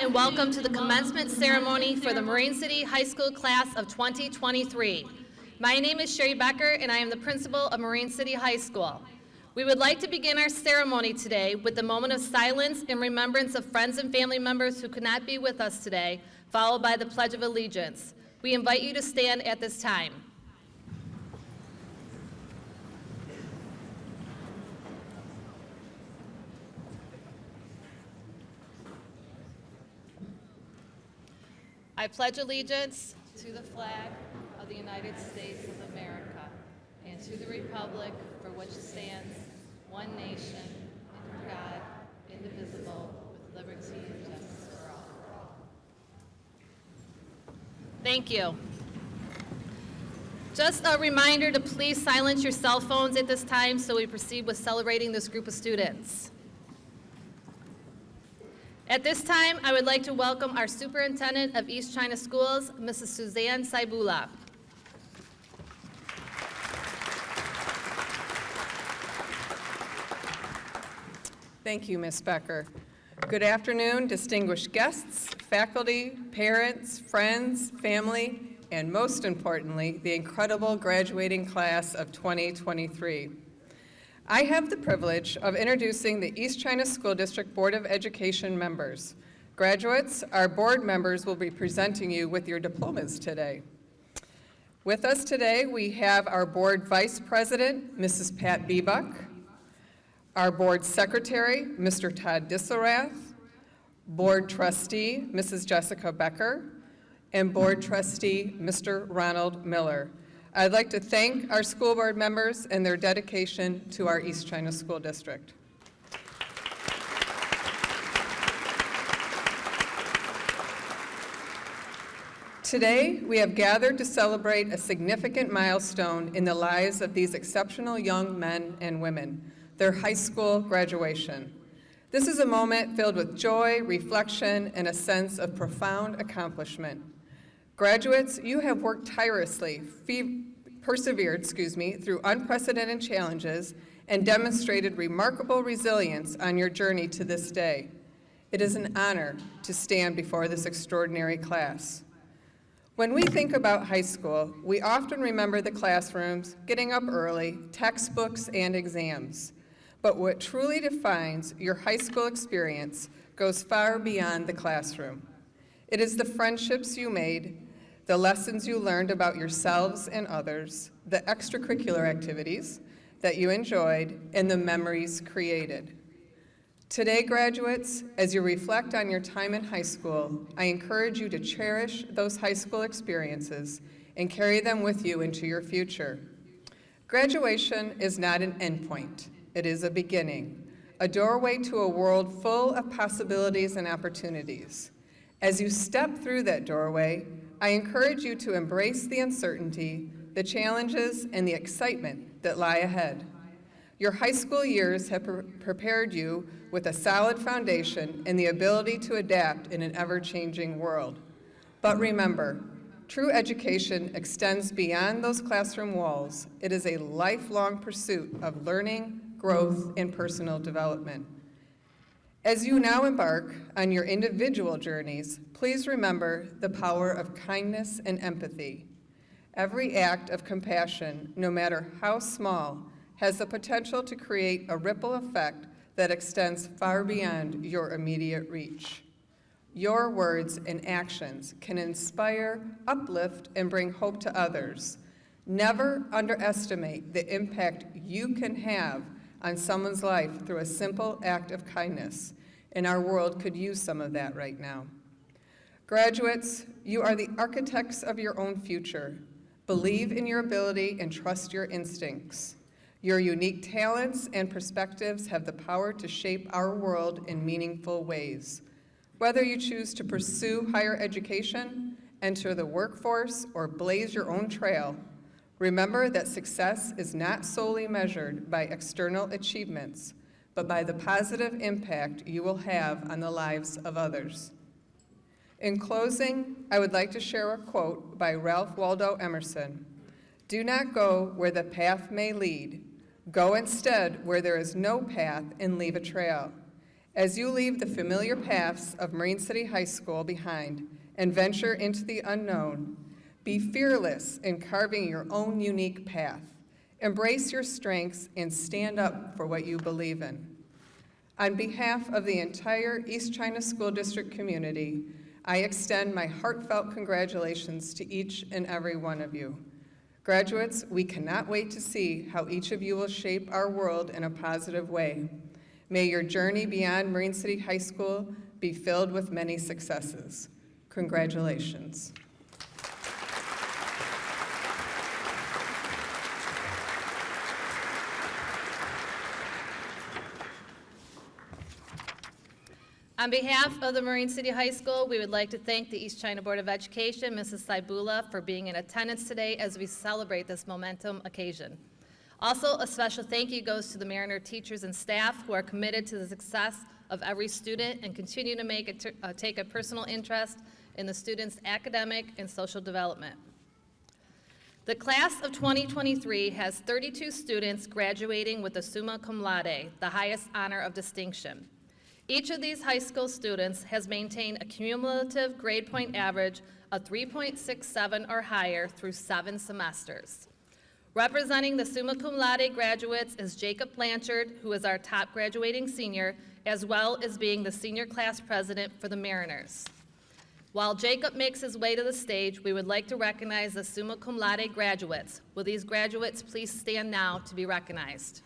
and welcome to the commencement ceremony for the Marine City High School class of 2023. My name is Sherry Becker, and I am the principal of Marine City High School. We would like to begin our ceremony today with a moment of silence in remembrance of friends and family members who could not be with us today, followed by the Pledge of Allegiance. We invite you to stand at this time. I pledge allegiance to the flag of the United States of America and to the republic for which stands one nation, under God, indivisible, with liberty and justice for all. Thank you. Just a reminder to please silence your cell phones at this time so we proceed with celebrating this group of students. At this time, I would like to welcome our Superintendent of East China Schools, Mrs. Suzanne Saibula. Thank you, Ms. Becker. Good afternoon, distinguished guests, faculty, parents, friends, family, and most importantly, the incredible graduating class of 2023. I have the privilege of introducing the East China School District Board of Education members. Graduates, our board members will be presenting you with your diplomas today. With us today, we have our board vice president, Mrs. Pat Bebuck, our board secretary, Mr. Todd Disselrath, board trustee, Mrs. Jessica Becker, and board trustee, Mr. Ronald Miller. I'd like to thank our school board members and their dedication to our East China School District. Today, we have gathered to celebrate a significant milestone in the lives of these exceptional young men and women, their high school graduation. This is a moment filled with joy, reflection, and a sense of profound accomplishment. Graduates, you have worked tirelessly, persevered through unprecedented challenges and demonstrated remarkable resilience on your journey to this day. It is an honor to stand before this extraordinary class. When we think about high school, we often remember the classrooms, getting up early, textbooks, and exams. But what truly defines your high school experience goes far beyond the classroom. It is the friendships you made, the lessons you learned about yourselves and others, the extracurricular activities that you enjoyed, and the memories created. Today, graduates, as you reflect on your time in high school, I encourage you to cherish those high school experiences and carry them with you into your future. Graduation is not an endpoint. It is a beginning, a doorway to a world full of possibilities and opportunities. As you step through that doorway, I encourage you to embrace the uncertainty, the challenges, and the excitement that lie ahead. Your high school years have prepared you with a solid foundation and the ability to adapt in an ever-changing world. But remember, true education extends beyond those classroom walls. It is a lifelong pursuit of learning, growth, and personal development. As you now embark on your individual journeys, please remember the power of kindness and empathy. Every act of compassion, no matter how small, has the potential to create a ripple effect that extends far beyond your immediate reach. Your words and actions can inspire, uplift, and bring hope to others. Never underestimate the impact you can have on someone's life through a simple act of kindness, and our world could use some of that right now. Graduates, you are the architects of your own future. Believe in your ability and trust your instincts. Your unique talents and perspectives have the power to shape our world in meaningful ways. Whether you choose to pursue higher education, enter the workforce, or blaze your own trail, remember that success is not solely measured by external achievements, but by the positive impact you will have on the lives of others. In closing, I would like to share a quote by Ralph Waldo Emerson. "Do not go where the path may lead. Go instead where there is no path and leave a trail. As you leave the familiar paths of Marine City High School behind and venture into the unknown, be fearless in carving your own unique path. Embrace your strengths and stand up for what you believe in. On behalf of the entire East China School District community, I extend my heartfelt congratulations to each and every one of you. Graduates, we cannot wait to see how each of you will shape our world in a positive way. May your journey beyond Marine City High School be filled with many successes. Congratulations. On behalf of the Marine City High School, we would like to thank the East China Board of Education, Mrs. Saibula, for being in attendance today as we celebrate this momentum occasion. Also, a special thank you goes to the Mariner teachers and staff who are committed to the success of every student and continue to take a personal interest in the students' academic and social development. The class of 2023 has 32 students graduating with the summa cum laude, the highest honor of distinction. Each of these high school students has maintained a cumulative grade point average of 3.67 or higher through 7 semesters. Representing the summa cum laude graduates is Jacob Blanchard, who is our top graduating senior, as well as being the senior class president for the Mariners. While Jacob makes his way to the stage, we would like to recognize the summa cum laude graduates. Will these graduates please stand now to be recognized?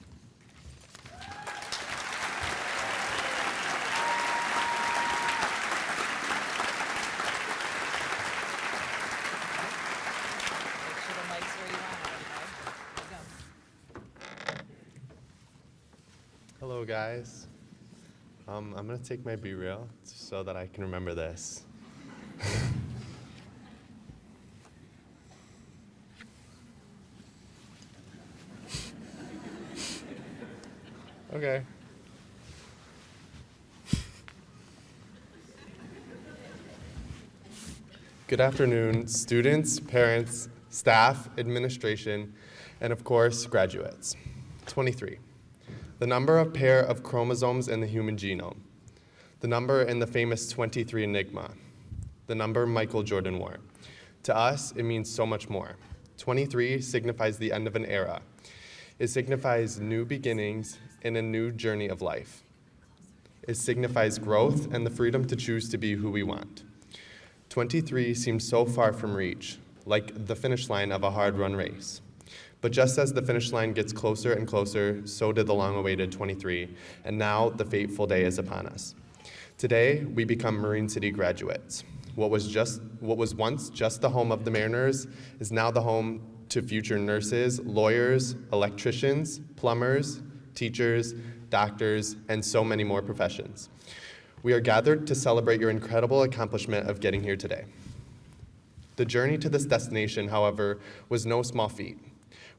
Hello guys. I'm gonna take my B-reel so that I can remember this. Okay. Good afternoon, students, parents, staff, administration, and of course, graduates. 23. The number of pair of chromosomes in the human genome. The number in the famous 23 enigma. The number Michael Jordan wore. To us, it means so much more. 23 signifies the end of an era. It signifies new beginnings and a new journey of life. It signifies growth and the freedom to choose to be who we want. 23 seems so far from reach, like the finish line of a hard-run race. But just as the finish line gets closer and closer, so did the long-awaited 23, and now the fateful day is upon us. Today, we become Marine City graduates. What was once just the home of the Mariners is now the home to future nurses, lawyers, electricians, plumbers, teachers, doctors, and so many more professions. We are gathered to celebrate your incredible accomplishment of getting here today. The journey to this destination, however, was no small feat.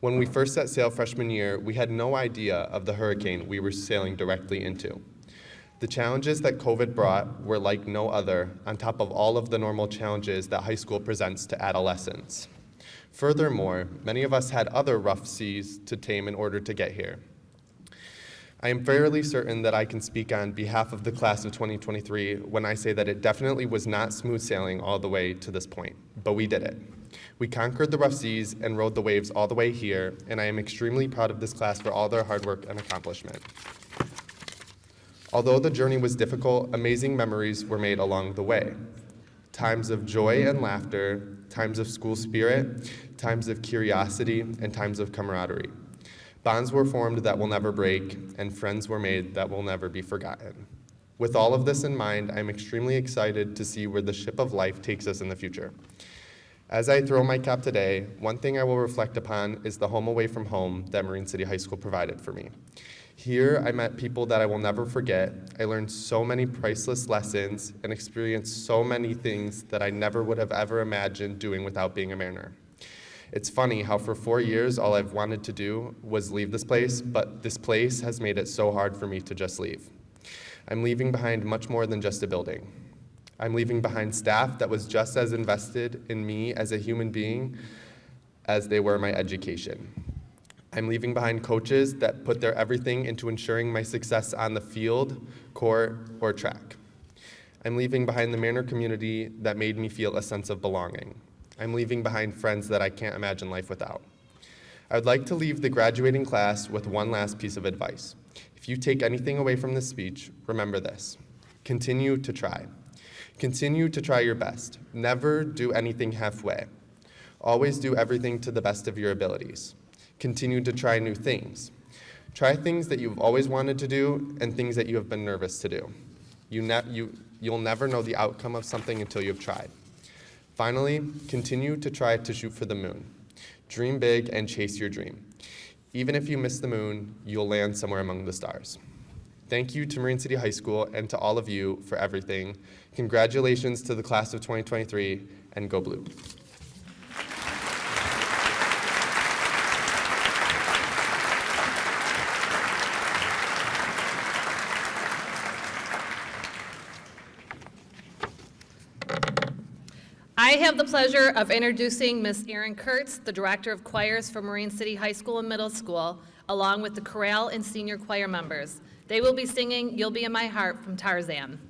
When we first set sail freshman year, we had no idea of the hurricane we were sailing directly into. The challenges that COVID brought were like no other, on top of all of the normal challenges that high school presents to adolescents. Furthermore, many of us had other rough seas to tame in order to get here. I am fairly certain that I can speak on behalf of the class of 2023 when I say that it definitely was not smooth sailing all the way to this point, but we did it. We conquered the rough seas and rode the waves all the way here, and I am extremely proud of this class for all their hard work and accomplishment. Although the journey was difficult, amazing memories were made along the way. Times of joy and laughter, times of school spirit, times of curiosity, and times of camaraderie. Bonds were formed that will never break, and friends were made that will never be forgotten. With all of this in mind, I'm extremely excited to see where the ship of life takes us in the future. As I throw my cap today, one thing I will reflect upon is the home away from home that Marine City High School provided for me. Here, I met people that I will never forget. I learned so many priceless lessons and experienced so many things that I never would have ever imagined doing without being a Mariner. It's funny how for 4 years, all I've wanted to do was leave this place, but this place has made it so hard for me to just leave. I'm leaving behind much more than just a building. I'm leaving behind staff that was just as invested in me as a human being as they were my education. I'm leaving behind coaches that put their everything into ensuring my success on the field, court, or track. I'm leaving behind the Mariner community that made me feel a sense of belonging. I'm leaving behind friends that I can't imagine life without. I would like to leave the graduating class with one last piece of advice. If you take anything away from this speech, remember this. Continue to try. Continue to try your best. Never do anything halfway. Always do everything to the best of your abilities. Continue to try new things. Try things that you've always wanted to do and things that you have been nervous to do. You'll never know the outcome of something until you've tried. Finally, continue to try to shoot for the moon. Dream big and chase your dream. Even if you miss the moon, you'll land somewhere among the stars. Thank you to Marine City High School and to all of you for everything. Congratulations to the class of 2023, and go Blue. I have the pleasure of introducing Ms. Erin Kurtz, the Director of Choirs for Marine City High School and Middle School, along with the chorale and senior choir members. They will be singing "You'll Be in My Heart" from Tarzan.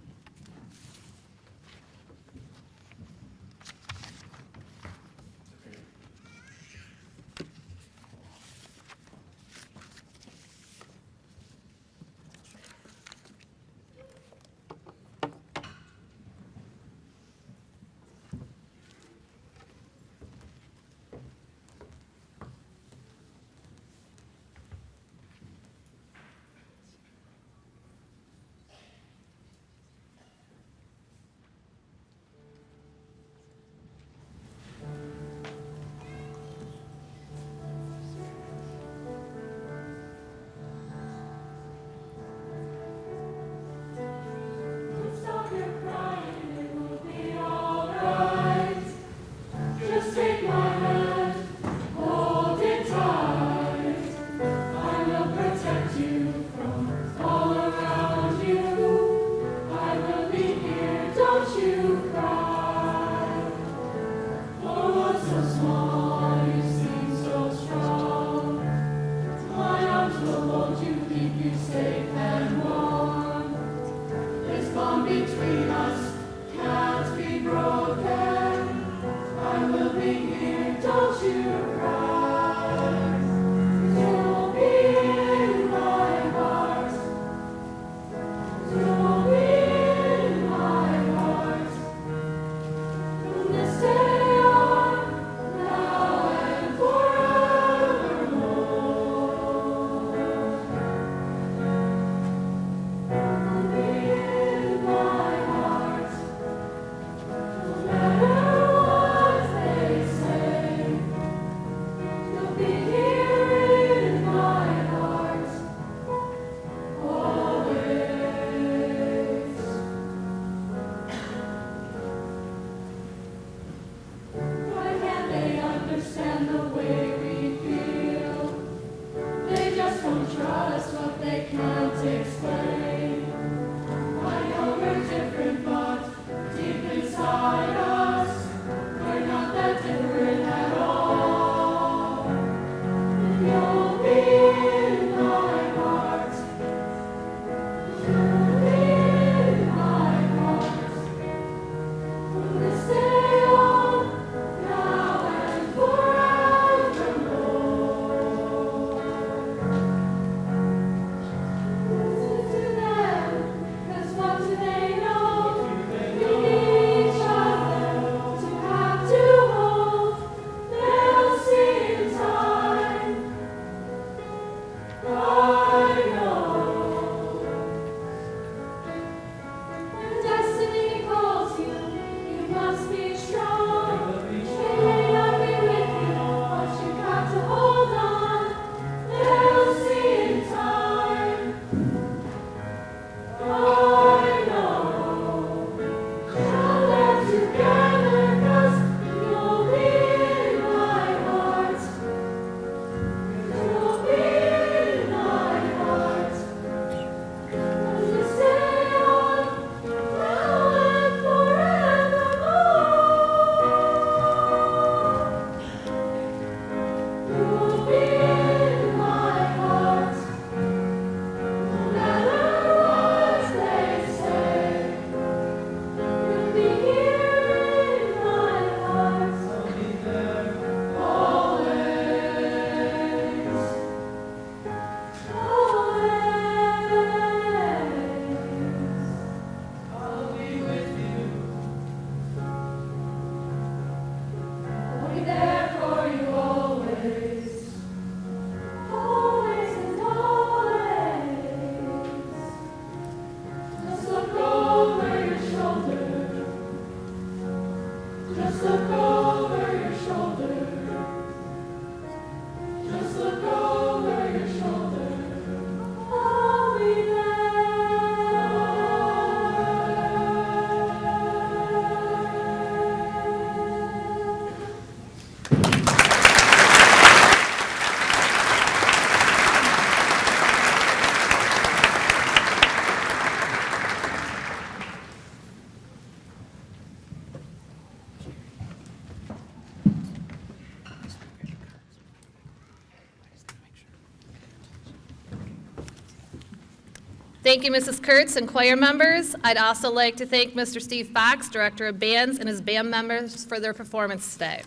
Thank you, Mrs. Kurtz and choir members. I'd also like to thank Mr. Steve Fox, Director of Bands, and his band members for their performance today.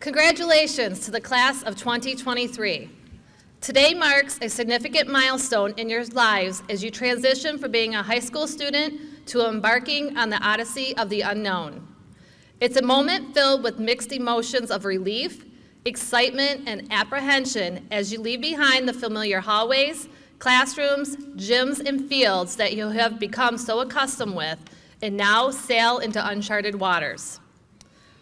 Congratulations to the class of 2023. Today marks a significant milestone in your lives as you transition from being a high school student to embarking on the odyssey of the unknown. It's a moment filled with mixed emotions of relief, excitement, and apprehension as you leave behind the familiar hallways, classrooms, gyms, and fields that you have become so accustomed with and now sail into uncharted waters.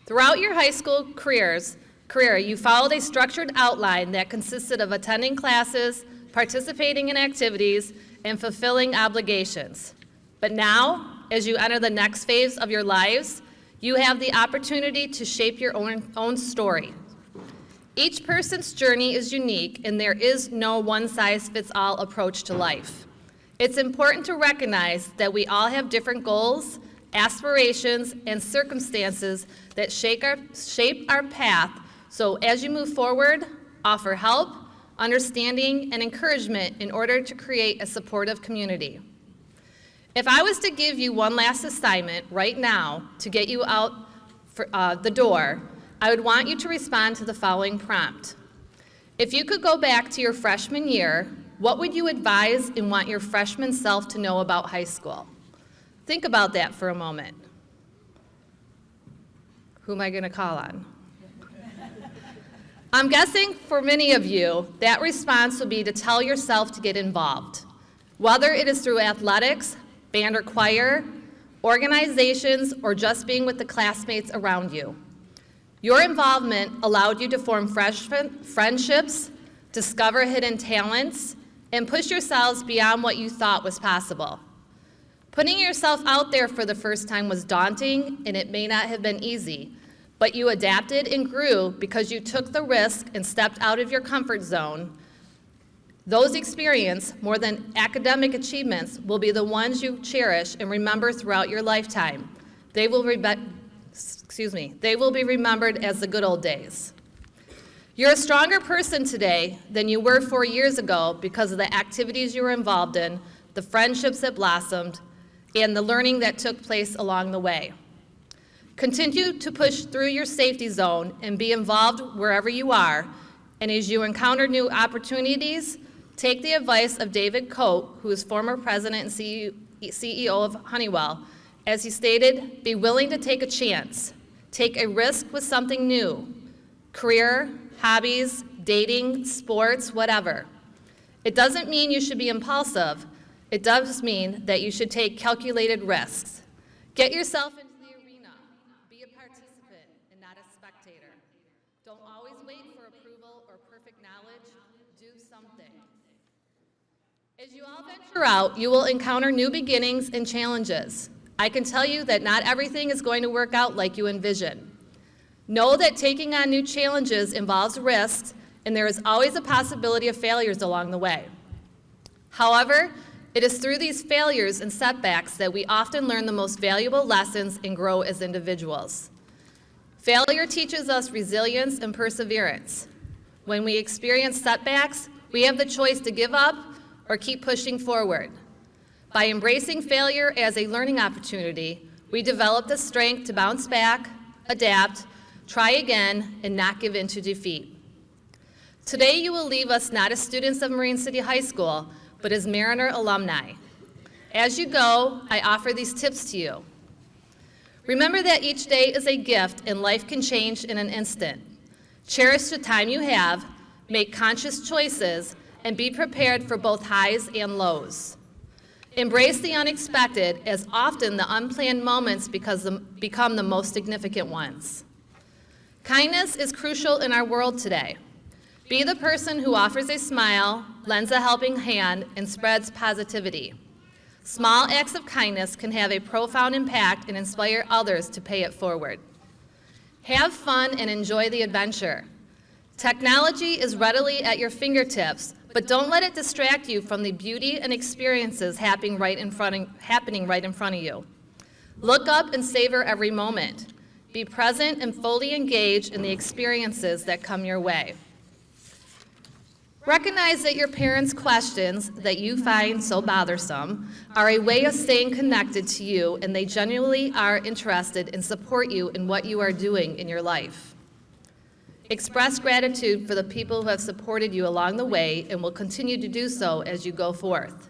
Throughout your high school career, you followed a structured outline that consisted of attending classes, participating in activities, and fulfilling obligations. But now, as you enter the next phase of your lives, you have the opportunity to shape your own story. Each person's journey is unique, and there is no one-size-fits-all approach to life. It's important to recognize that we all have different goals, aspirations, and circumstances that shape our path, so as you move forward, offer help, understanding, and encouragement in order to create a supportive community. If I was to give you one last assignment right now to get you out for, the door, I would want you to respond to the following prompt. If you could go back to your freshman year, what would you advise and want your freshman self to know about high school? Think about that for a moment. Who am I going to call on? I'm guessing for many of you, that response would be to tell yourself to get involved, whether it is through athletics, band or choir, organizations, or just being with the classmates around you. Your involvement allowed you to form friendships, discover hidden talents, and push yourselves beyond what you thought was possible. Putting yourself out there for the first time was daunting, and it may not have been easy, but you adapted and grew because you took the risk and stepped out of your comfort zone. Those experiences, more than academic achievements, will be the ones you cherish and remember throughout your lifetime. They will be remembered as the good old days. You're a stronger person today than you were 4 years ago because of the activities you were involved in, the friendships that blossomed, and the learning that took place along the way. Continue to push through your safety zone and be involved wherever you are, and as you encounter new opportunities, take the advice of David Coate, who is former president and CEO of Honeywell. As he stated, be willing to take a chance. Take a risk with something new. Career, hobbies, dating, sports, whatever. It doesn't mean you should be impulsive. It does mean that you should take calculated risks. Get yourself into the arena. Be a participant and not a spectator. Don't always wait for approval or perfect knowledge. Do something. As you all venture out, you will encounter new beginnings and challenges. I can tell you that not everything is going to work out like you envision. Know that taking on new challenges involves risks, and there is always a possibility of failures along the way. However, it is through these failures and setbacks that we often learn the most valuable lessons and grow as individuals. Failure teaches us resilience and perseverance. When we experience setbacks, we have the choice to give up or keep pushing forward. By embracing failure as a learning opportunity, we develop the strength to bounce back, adapt, try again, and not give in to defeat. Today you will leave us not as students of Marine City High School, but as Mariner alumni. As you go, I offer these tips to you. Remember that each day is a gift and life can change in an instant. Cherish the time you have, make conscious choices, and be prepared for both highs and lows. Embrace the unexpected, as often the unplanned moments become the most significant ones. Kindness is crucial in our world today. Be the person who offers a smile, lends a helping hand, and spreads positivity. Small acts of kindness can have a profound impact and inspire others to pay it forward. Have fun and enjoy the adventure. Technology is readily at your fingertips, but don't let it distract you from the beauty and experiences happening right in front of you. Look up and savor every moment. Be present and fully engaged in the experiences that come your way. Recognize that your parents' questions that you find so bothersome are a way of staying connected to you, and they genuinely are interested and support you in what you are doing in your life. Express gratitude for the people who have supported you along the way and will continue to do so as you go forth.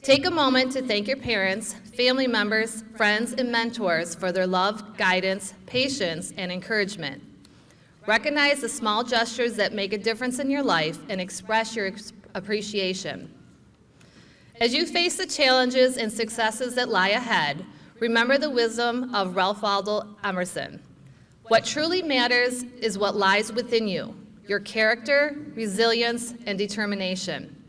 Take a moment to thank your parents, family members, friends, and mentors for their love, guidance, patience, and encouragement. Recognize the small gestures that make a difference in your life and express your appreciation. As you face the challenges and successes that lie ahead, remember the wisdom of Ralph Waldo Emerson. What truly matters is what lies within you, your character, resilience, and determination.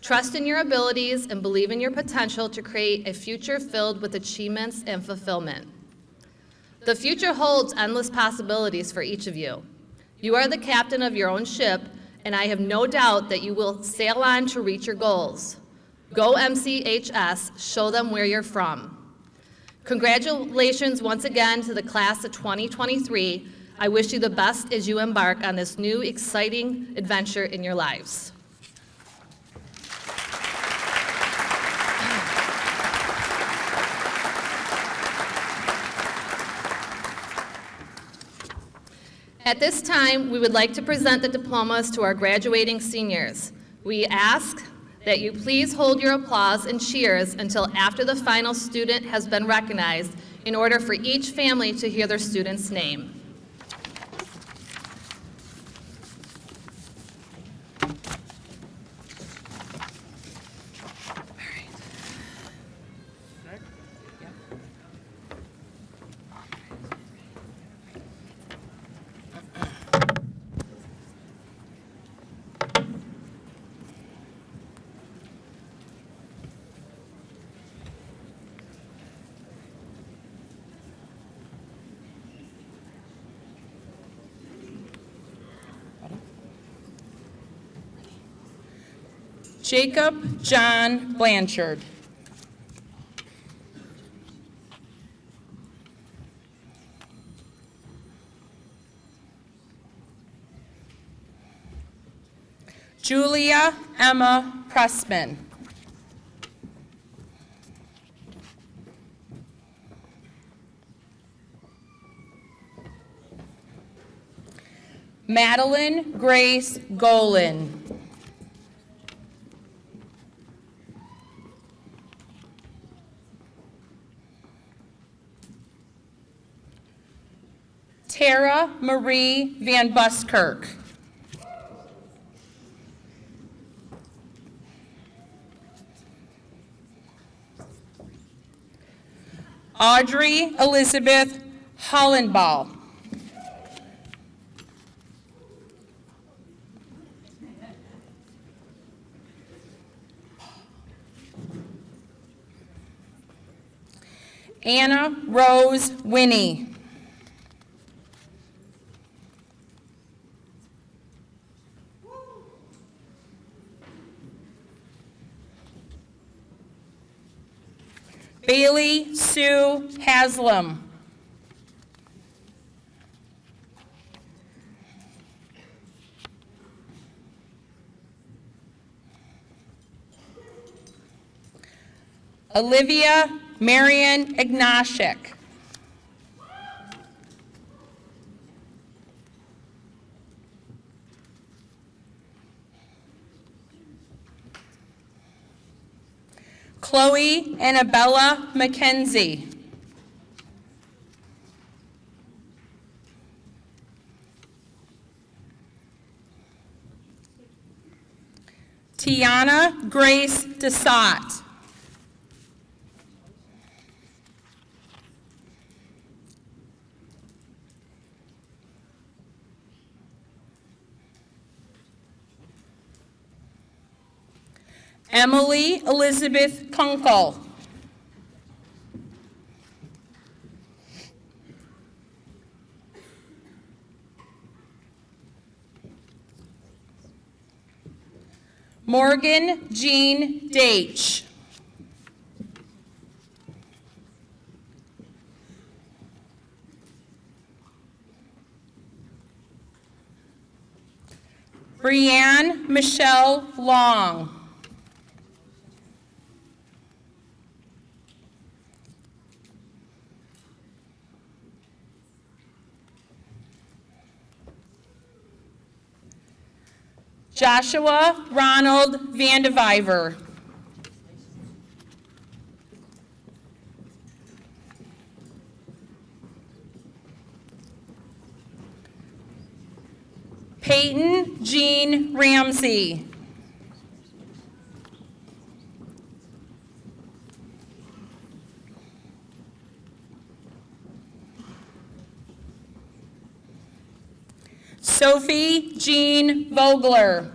Trust in your abilities and believe in your potential to create a future filled with achievements and fulfillment. The future holds endless possibilities for each of you. You are the captain of your own ship, and I have no doubt that you will sail on to reach your goals. Go MCHS, show them where you're from. Congratulations once again to the class of 2023. I wish you the best as you embark on this new exciting adventure in your lives. At this time, we would like to present the diplomas to our graduating seniors. We ask that you please hold your applause and cheers until after the final student has been recognized in order for each family to hear their student's name. Jacob John Blanchard. Julia Emma Pressman. Madeline Grace Golan. Tara Marie Van Buskirk. Audrey Elizabeth Hollenball. Anna Rose Winnie. Bailey Sue Haslam. Olivia Marion Ignashik. Chloe Annabella McKenzie. Tiana Grace Desat. Emily Elizabeth Kunkel. Morgan Jean Deitch. Brianne Michelle Long. Joshua Ronald Vandeviver. Peyton Jean Ramsey. Sophie Jean Vogler.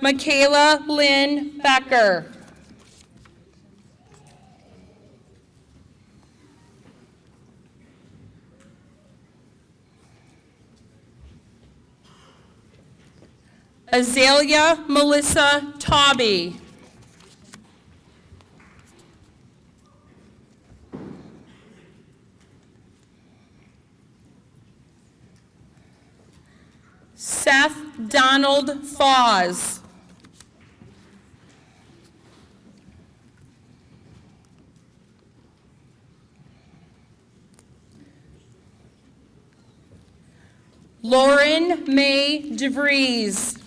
Michaela Lynn Becker. Azalea Melissa Tauby. Seth Donald Foz. Lauren May DeVries.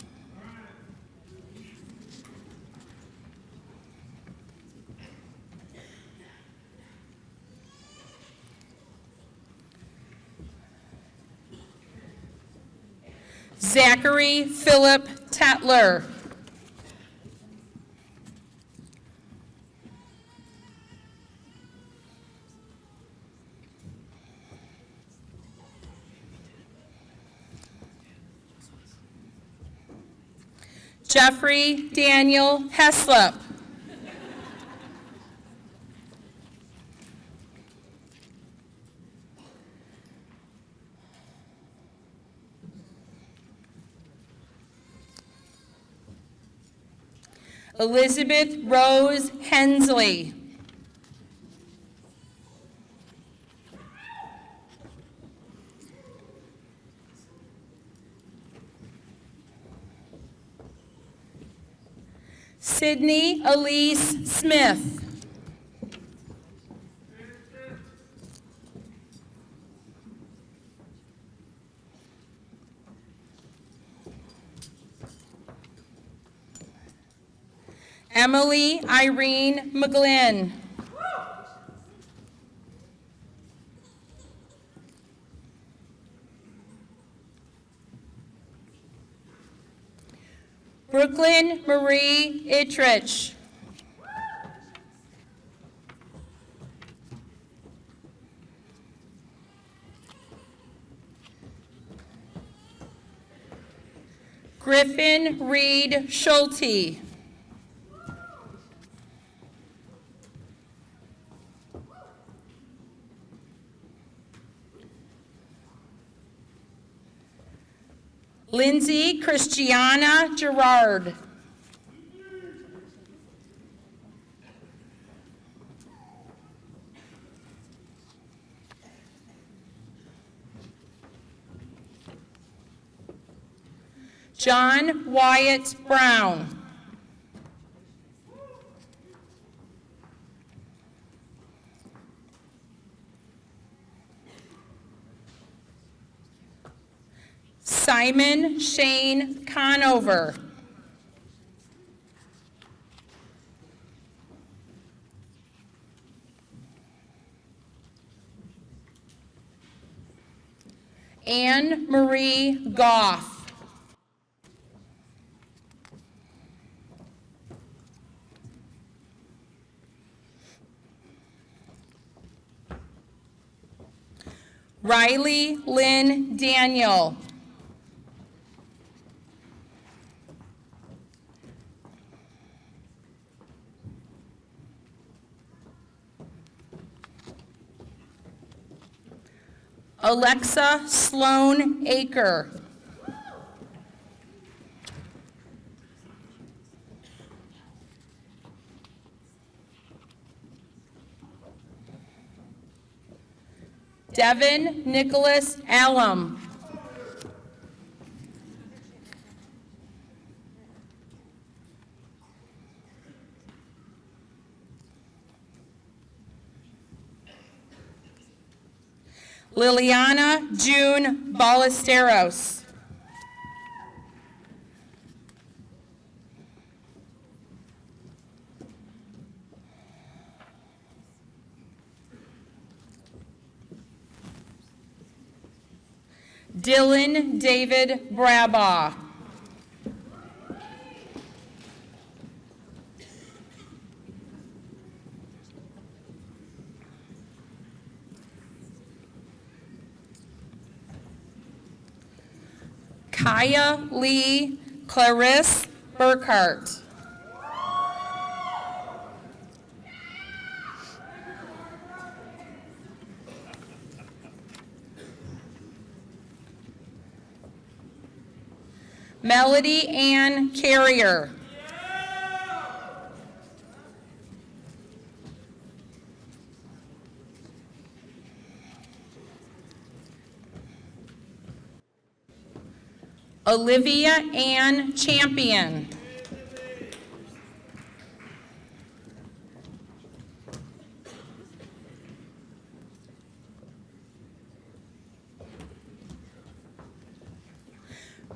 Zachary Philip Tetler. Jeffrey Daniel Heslop. Elizabeth Rose Hensley. Sydney Elise Smith. Emily Irene McGlynn. Brooklyn Marie Ittrich. Griffin Reed Schulte. Lindsay Christiana Gerard. John Wyatt Brown. Simon Shane Conover. Anne Marie Goff. Riley Lynn Daniel. Alexa Sloan Aker. Devin Nicholas Alum. Liliana June Ballesteros. Dylan David Brabaugh. Kaya Lee Clarisse Burkhart. Melody Ann Carrier. Olivia Ann Champion.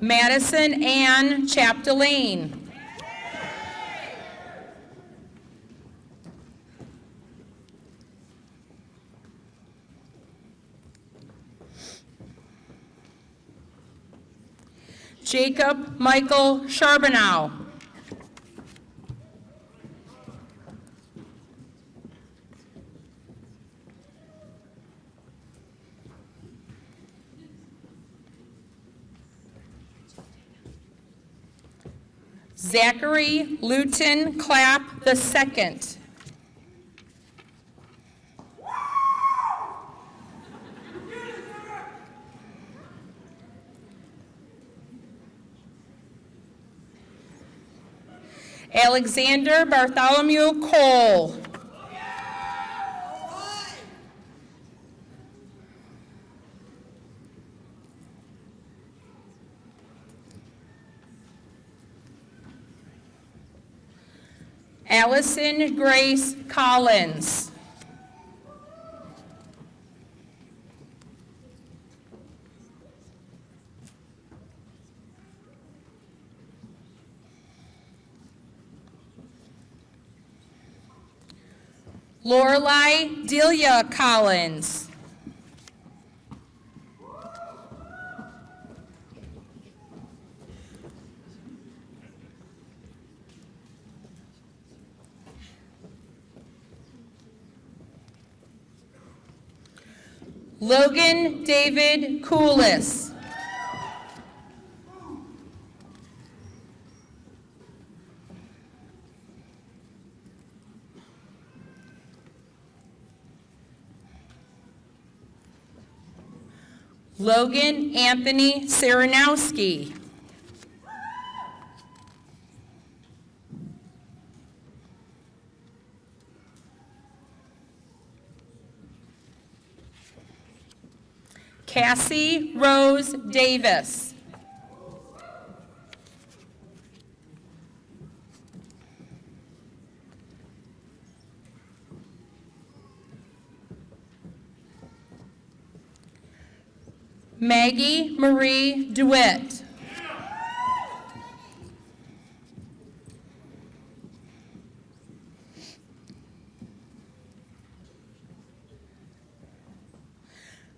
Madison Ann Chapdelaine. Jacob Michael Charbonneau. Zachary Luton Clapp II. Alexander Bartholomew Cole. Allison Grace Collins. Lorelei Delia Collins. Logan David Coolis. Logan Anthony Saranowski. Cassie Rose Davis. Maggie Marie DeWitt.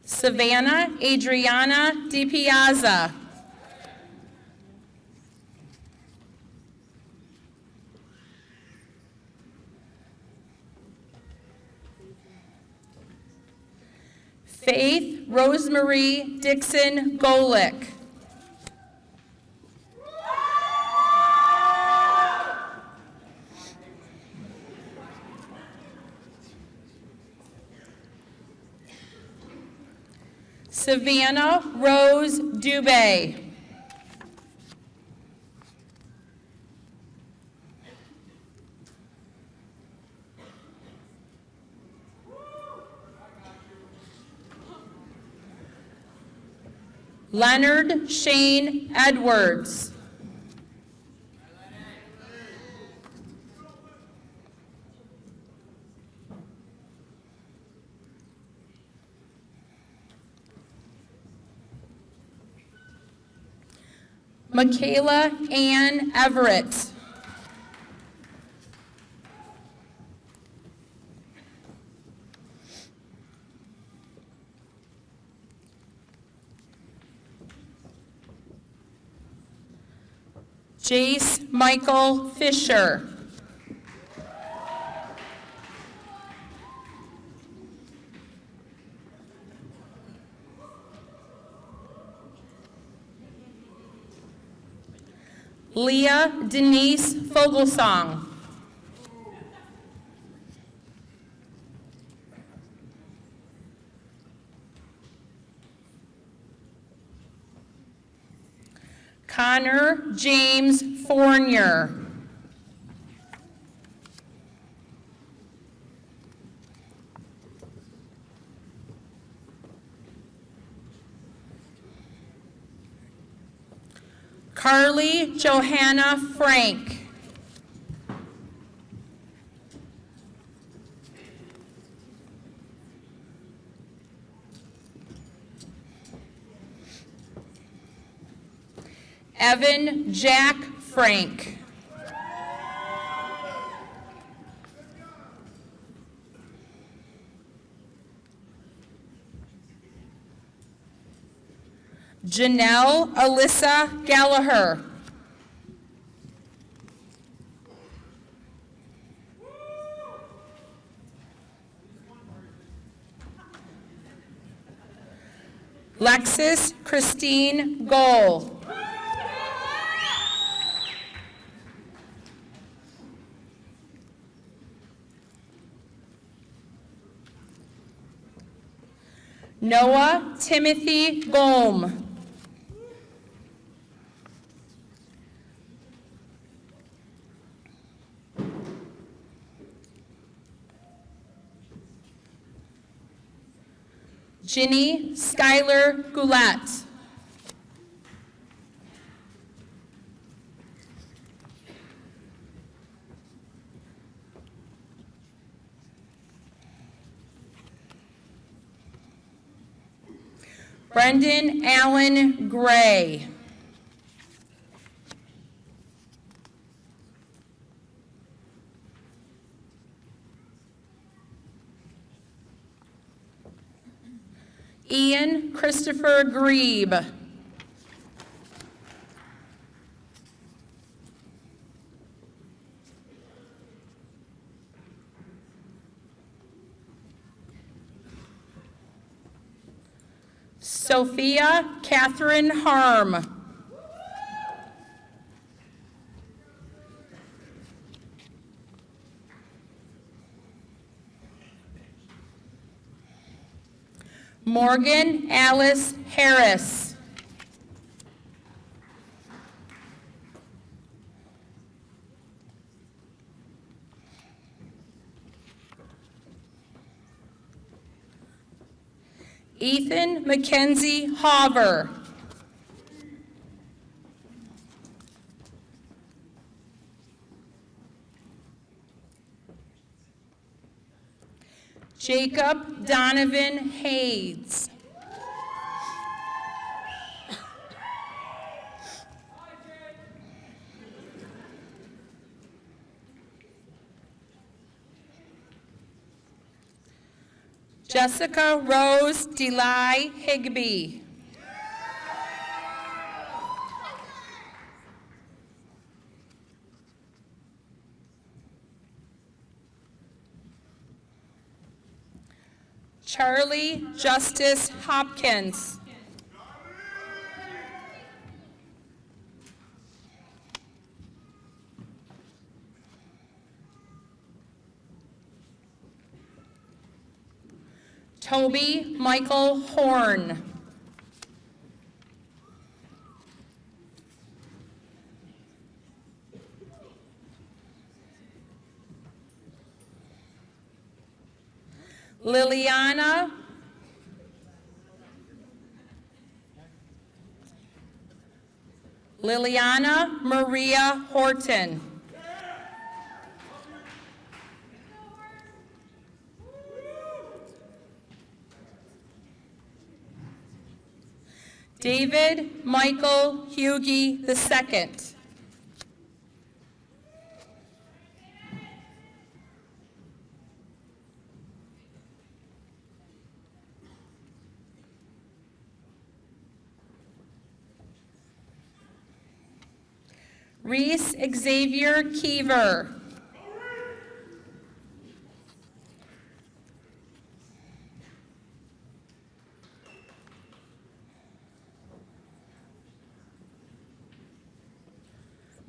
Savannah Adriana DiPiazza. Faith Rosemarie Dixon Golick. Savannah Rose Dubé. Leonard Shane Edwards. Michaela Ann Everett. Jace Michael Fisher. Leah Denise Fogelsong. Connor James Fournier. Carly Johanna Frank. Evan Jack Frank. Janelle Alyssa Gallagher. Lexis Christine Gohl. Noah Timothy Golm. Ginny Skylar Goulet. Brendan Allen Gray. Ian Christopher Grebe. Sophia Catherine Harm. Morgan Alice Harris. Ethan Mackenzie Hauver. Jacob Donovan Hayes. Jessica Rose Delay Higby. Charlie Justice Hopkins. Toby Michael Horn. Liliana Maria Horton. David Michael Hughie II. Reese Xavier Keever.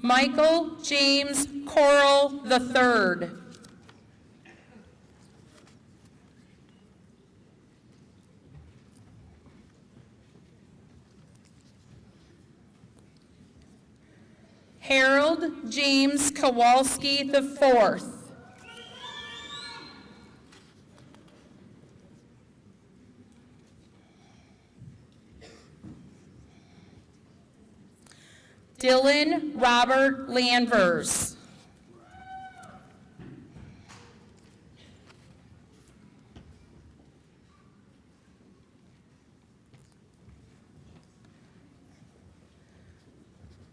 Michael James Coral III. Harold James Kowalski IV. Dylan Robert Landvers.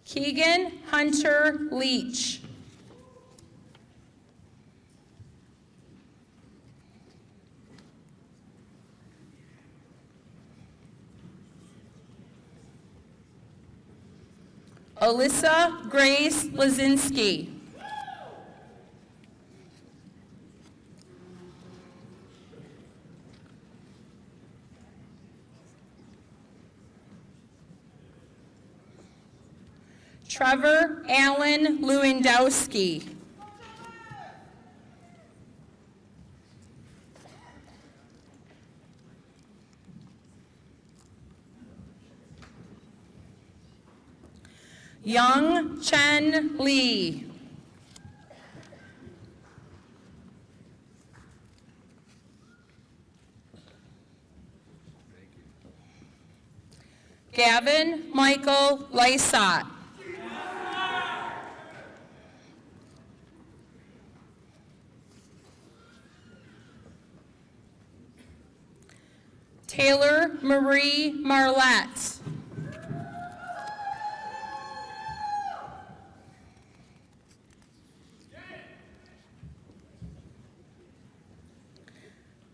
Keegan Hunter Leach. Alyssa Grace Lazinski. Trevor Allen Lewandowski. Young Chen Lee. Gavin Michael Lysott. Taylor Marie Marlette.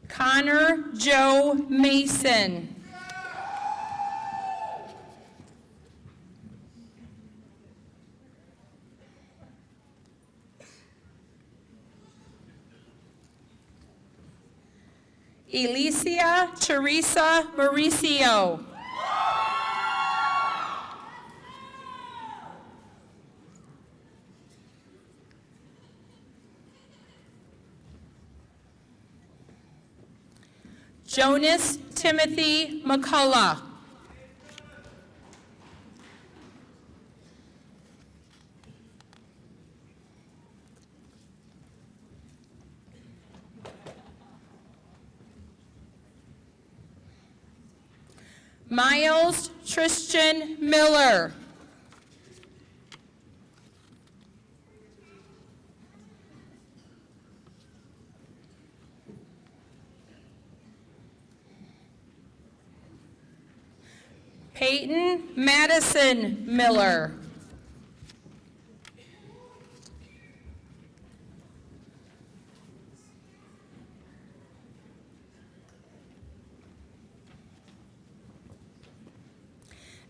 Connor Joe Mason. Alicia Teresa Mauricio. Jonas Timothy McCullough. Miles Tristan Miller. Peyton Madison Miller.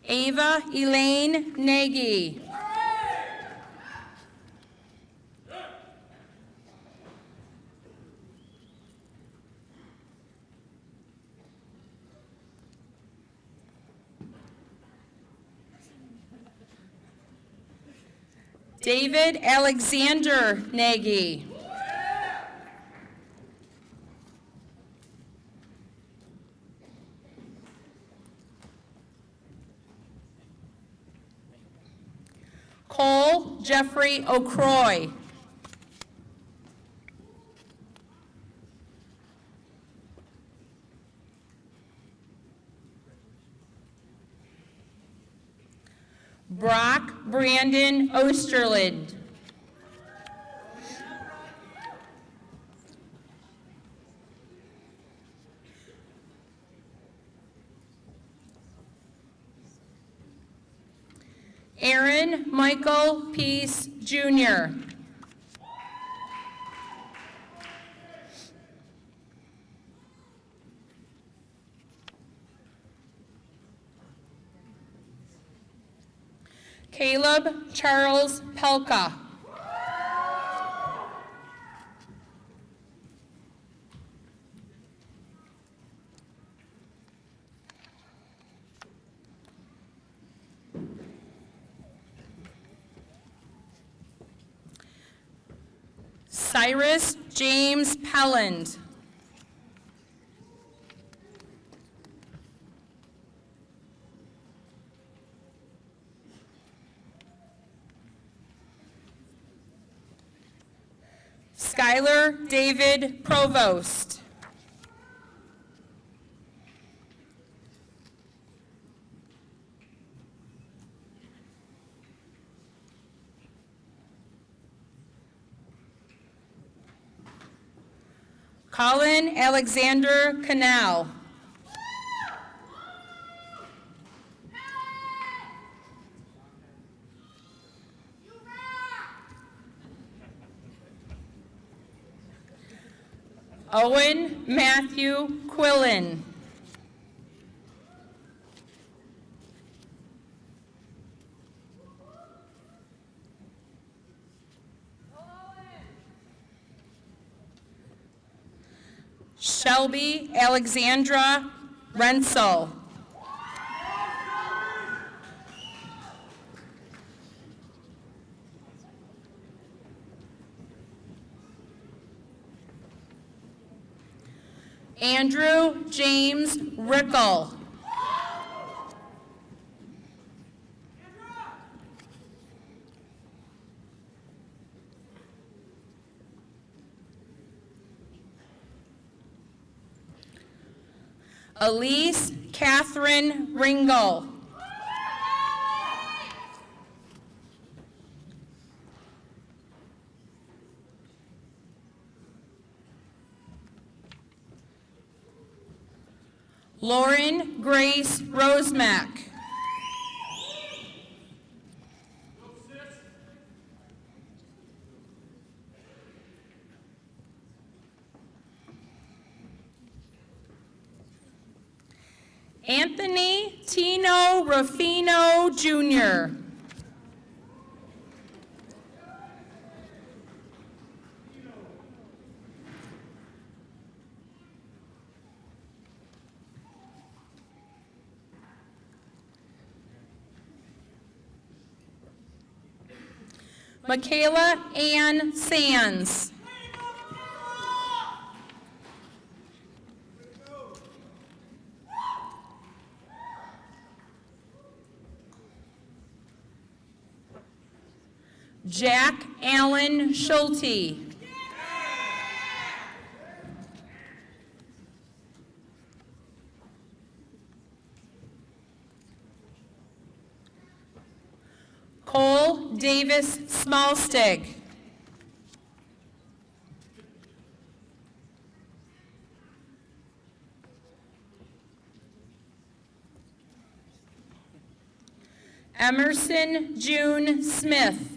Ava Elaine Nagy. David Alexander Nagy. Cole Jeffrey O'Croy. Brock Brandon Osterland. Aaron Michael Peace, Jr. Caleb Charles Pelka. Cyrus James Pelland. Skylar David Provost. Colin Alexander Canal. Owen Matthew Quillen. Shelby Alexandra Rensel. Andrew James Rickle. Elise Catherine Ringel. Lauren Grace Rosemack. Anthony Tino Rufino Jr. Michaela Ann Sands. Jack Allen Schulte. Cole Davis Smallstig. Emerson June Smith.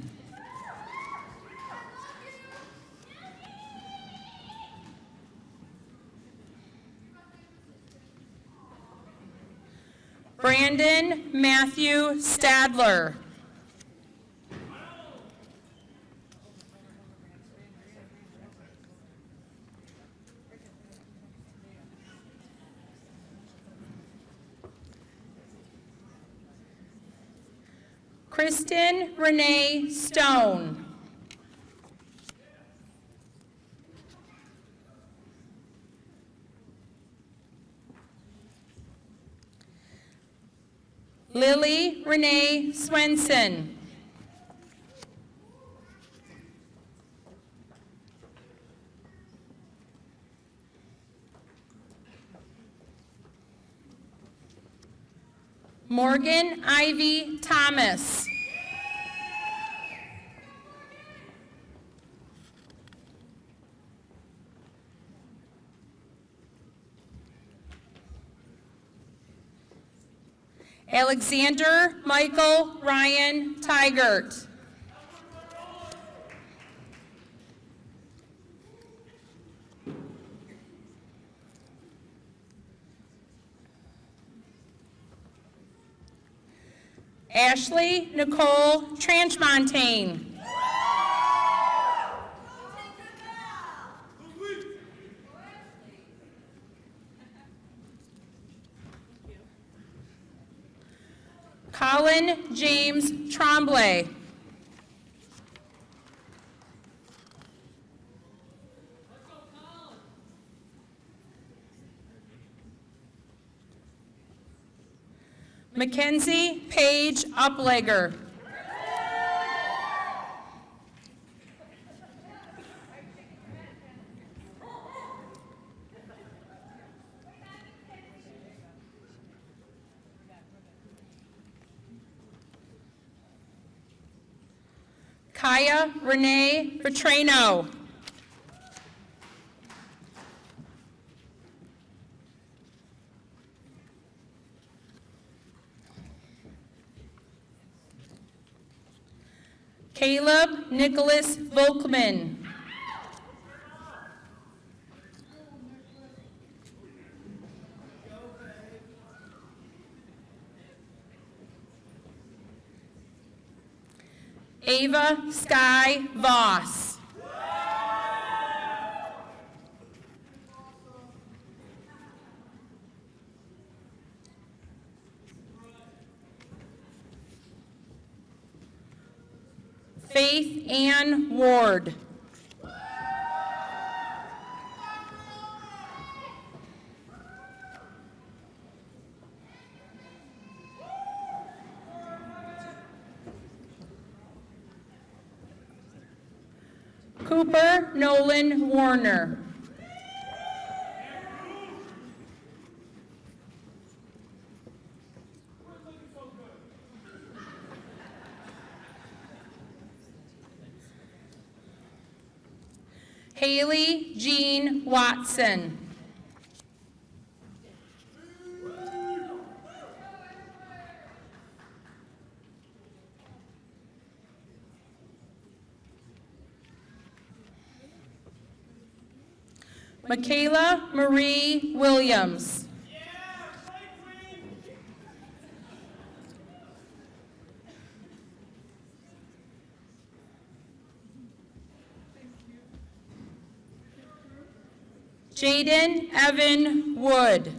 Brandon Matthew Stadler. Kristen Renee Stone. Lily Renee Swenson. Morgan Ivy Thomas. Alexander Michael Ryan Tigert. Ashley Nicole Tranchmontaine. Colin James Tremblay. Mackenzie Paige Uplegger. Kaya Renee Petrano. Caleb Nicholas Volkman. Ava Sky Voss. Faith Ann Ward. Cooper Nolan Warner. Haley Jean Watson. Michaela Marie Williams. Jaden Evan Wood.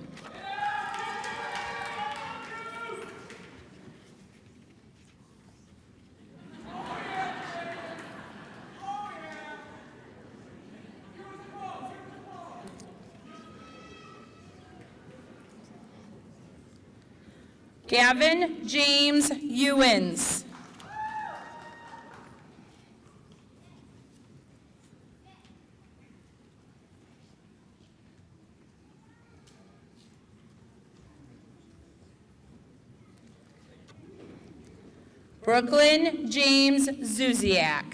Gavin James Ewens. Brooklyn James Zuziak.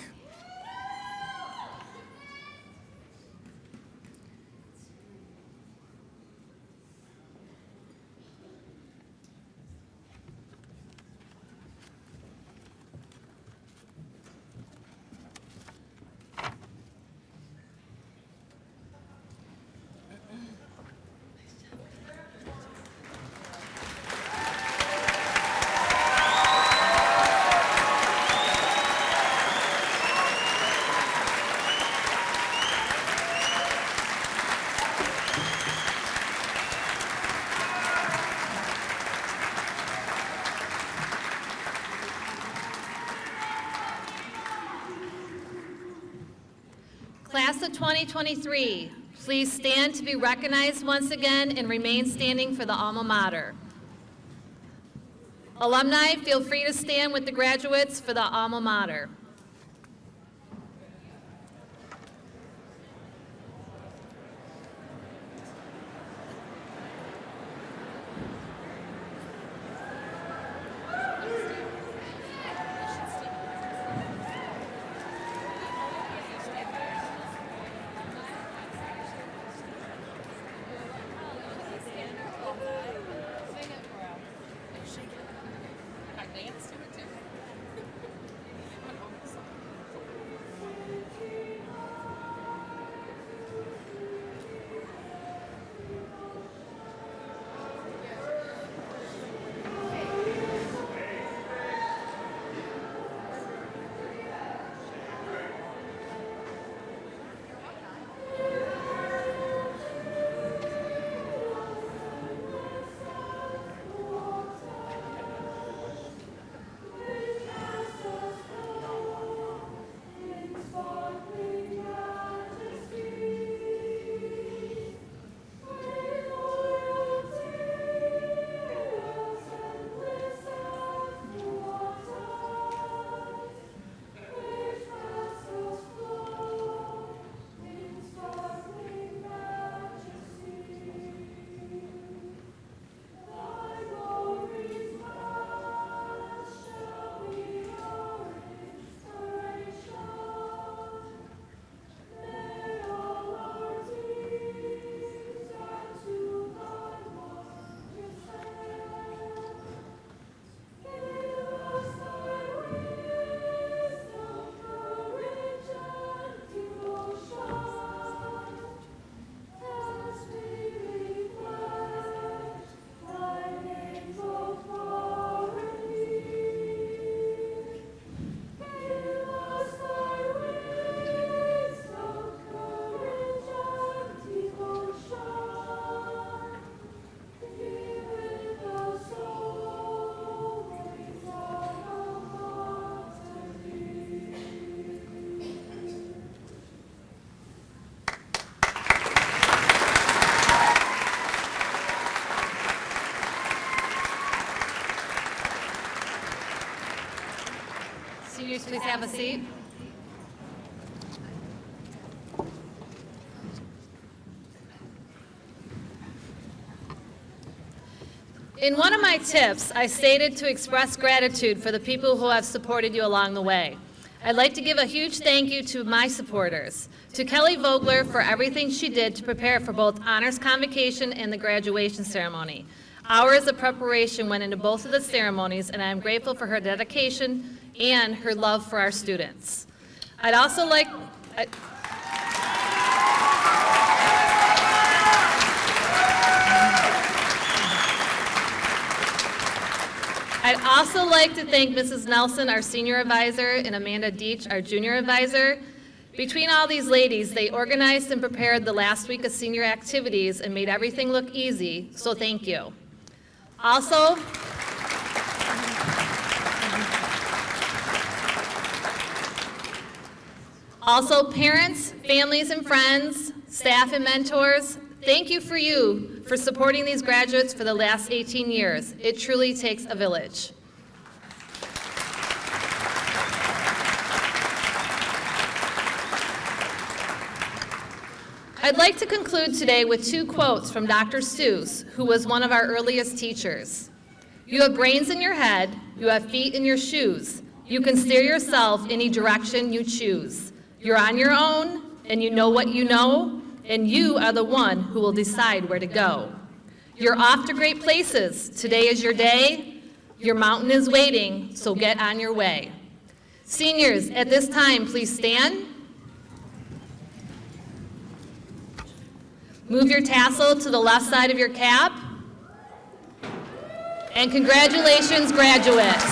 Class of 2023, please stand to be recognized once again and remain standing for the alma mater. Alumni, feel free to stand with the graduates for the alma mater. Shake it. have a seat. In one of my tips, I stated to express gratitude for the people who have supported you along the way. I'd like to give a huge thank you to my supporters, to Kelly Vogler for everything she did to prepare for both honors convocation and the graduation ceremony. Hours of preparation went into both of the ceremonies, and I am grateful for her dedication and her love for our students. I'd also like to thank Mrs. Nelson, our senior advisor, and Amanda Deach, our junior advisor. Between all these ladies, they organized and prepared the last week of senior activities and made everything look easy, so thank you. Also, parents, families, and friends, staff and mentors, thank you for supporting these graduates for the last 18 years. It truly takes a village. I'd like to conclude today with 2 quotes from Dr. Seuss, who was one of our earliest teachers. "You have brains in your head, you have feet in your shoes. You can steer yourself any direction you choose. You're on your own, and you know what you know, and you are the one who will decide where to go. You're off to great places. Today is your day. Your mountain is waiting, so get on your way." Seniors, at this time, please stand. Move your tassel to the left side of your cap. And congratulations, graduates.